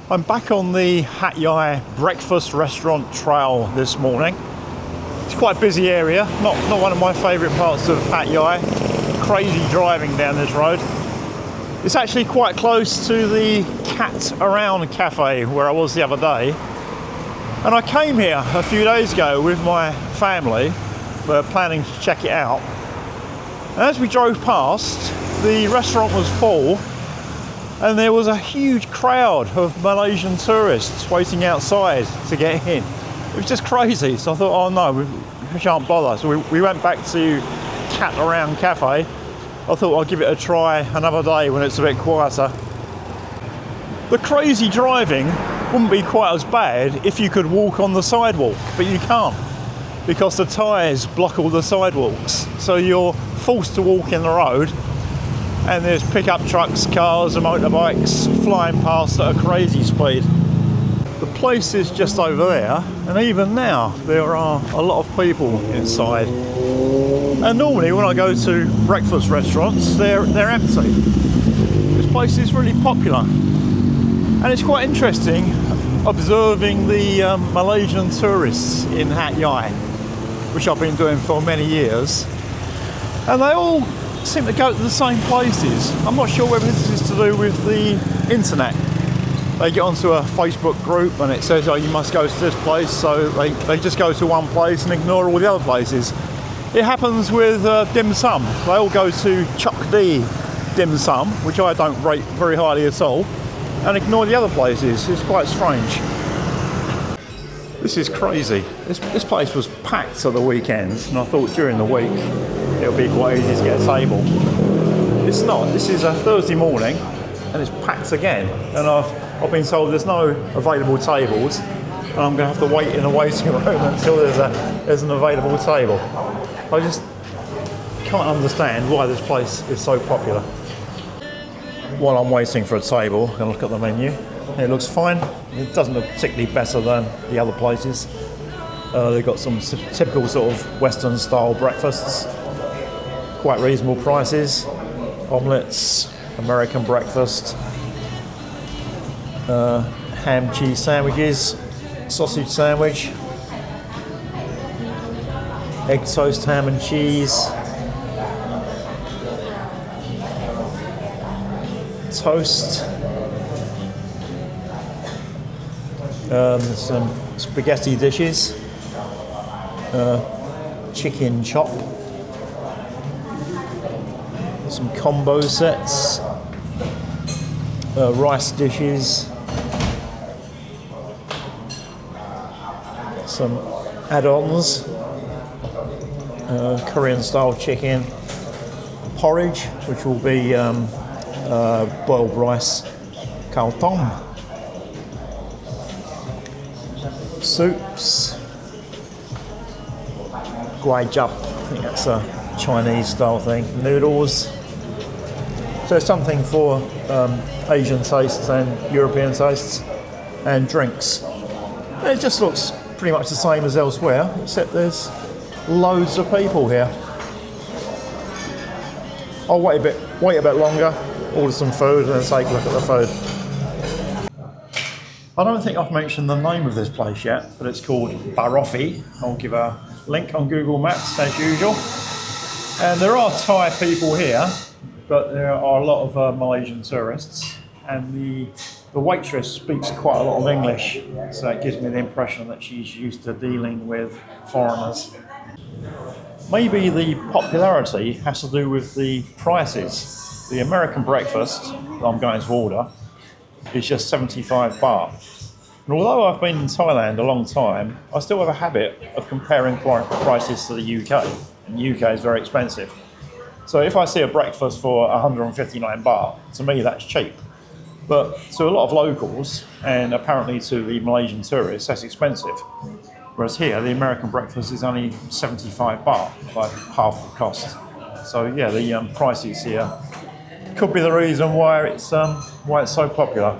I'm back on the Hat Yai breakfast restaurant trail this morning. It's quite a busy area, not one of my favourite parts of Hat Yai. Crazy driving down this road. It's actually quite close to the Cat Around Cafe where I was the other day. And I came here a few days ago with my family. We're planning to check it out. And as we drove past, the restaurant was full. And there was a huge crowd of Malaysian tourists waiting outside to get in. It was just crazy. So I thought, oh no, we shan't bother. So we went back to Cat Around Cafe. I thought I'll give it a try another day when it's a bit quieter. The crazy driving wouldn't be quite as bad if you could walk on the sidewalk, but you can't because the tyres block all the sidewalks. So you're forced to walk in the road. And there's pickup trucks, cars and motorbikes flying past at a crazy speed. The place is just over there, and even now there are a lot of people inside. And normally when I go to breakfast restaurants, they're empty. This place is really popular. And it's quite interesting observing the Malaysian tourists in Hat Yai, which I've been doing for many years. And they all seem to go to the same places. I'm not sure whether this is to do with the internet. They get onto a Facebook group and it says, oh, you must go to this place, so they just go to one place and ignore all the other places. It happens with dim sum. They all go to Chok Di dim sum, which I don't rate very highly at all, and ignore the other places. It's quite strange. This is crazy. This place was packed at the weekends, and I thought during the week it'll be quite easy to get a table. It's not. This is a Thursday morning and it's packed again, and I've been told there's no available tables and I'm going to have to wait in a waiting room until there's an available table. I just can't understand why this place is so popular. While I'm waiting for a table, I'm going to look at the menu. It looks fine. It doesn't look particularly better than the other places. They've got some typical sort of Western style breakfasts. Quite reasonable prices. Omelettes, American breakfast, ham cheese sandwiches, sausage sandwich, egg toast ham and cheese, toast, some spaghetti dishes, chicken chop, some combo sets, rice dishes, some add-ons, Korean style chicken, porridge, which will be boiled rice, kaltong, soups, guai jup, I think that's a Chinese style thing, noodles. So it's something for Asian tastes and European tastes, and drinks. And it just looks pretty much the same as elsewhere, except there's loads of people here. I'll wait a bit longer, order some food, and then take a look at the food. I don't think I've mentioned the name of this place yet, but it's called Baroffee. I'll give a link on Google Maps as usual. And there are Thai people here, but there are a lot of Malaysian tourists, and the waitress speaks quite a lot of English, so it gives me the impression that she's used to dealing with foreigners. Maybe the popularity has to do with the prices. The American breakfast that I'm going to order is just 75 baht. And although I've been in Thailand a long time, I still have a habit of comparing prices to the UK, and the UK is very expensive. So if I see a breakfast for 159 baht, to me that's cheap. But to a lot of locals, and apparently to the Malaysian tourists, that's expensive. Whereas here, the American breakfast is only 75 baht, like half the cost. So yeah, the prices here could be the reason why it's so popular.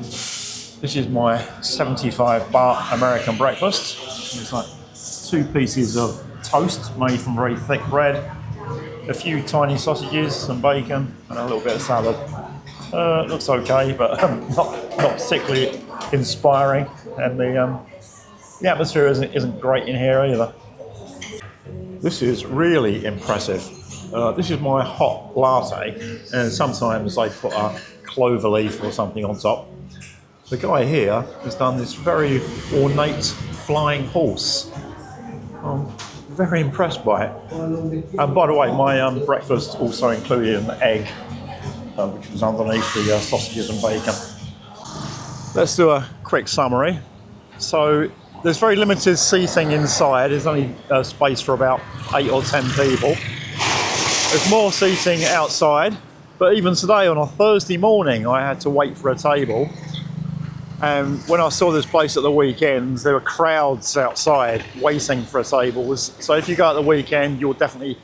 This is my 75 baht American breakfast. It's like 2 pieces of toast made from very thick bread, a few tiny sausages, some bacon, and a little bit of salad. Looks okay, but not particularly inspiring, and the atmosphere isn't great in here either. This is really impressive. This is my hot latte, and sometimes they put a clover leaf or something on top. The guy here has done this very ornate flying horse. I'm very impressed by it. And by the way, my breakfast also included an egg, which was underneath the sausages and bacon. Let's do a quick summary. So there's very limited seating inside. There's only space for about 8 or 10 people. There's more seating outside, but even today on a Thursday morning, I had to wait for a table. And when I saw this place at the weekends, there were crowds outside waiting for a table. So if you go at the weekend, you'll definitely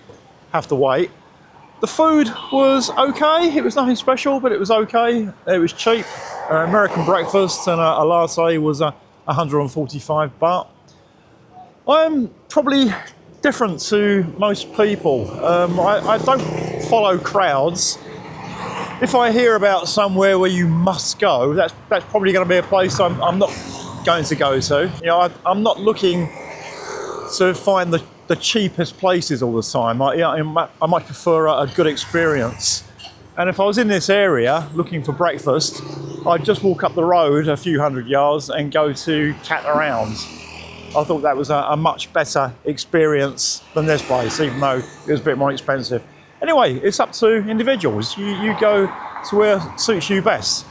have to wait. The food was okay. It was nothing special, but it was okay. It was cheap. American breakfast and a latte was 145 baht. I'm probably different to most people. I don't follow crowds. If I hear about somewhere where you must go, that's probably going to be a place I'm not going to go to. You know, I'm not looking to find the cheapest places all the time. I might prefer a good experience. And if I was in this area looking for breakfast, I'd just walk up the road a few hundred yards and go to Cat Around. I thought that was a much better experience than this place, even though it was a bit more expensive. Anyway, it's up to individuals. You go to where suits you best.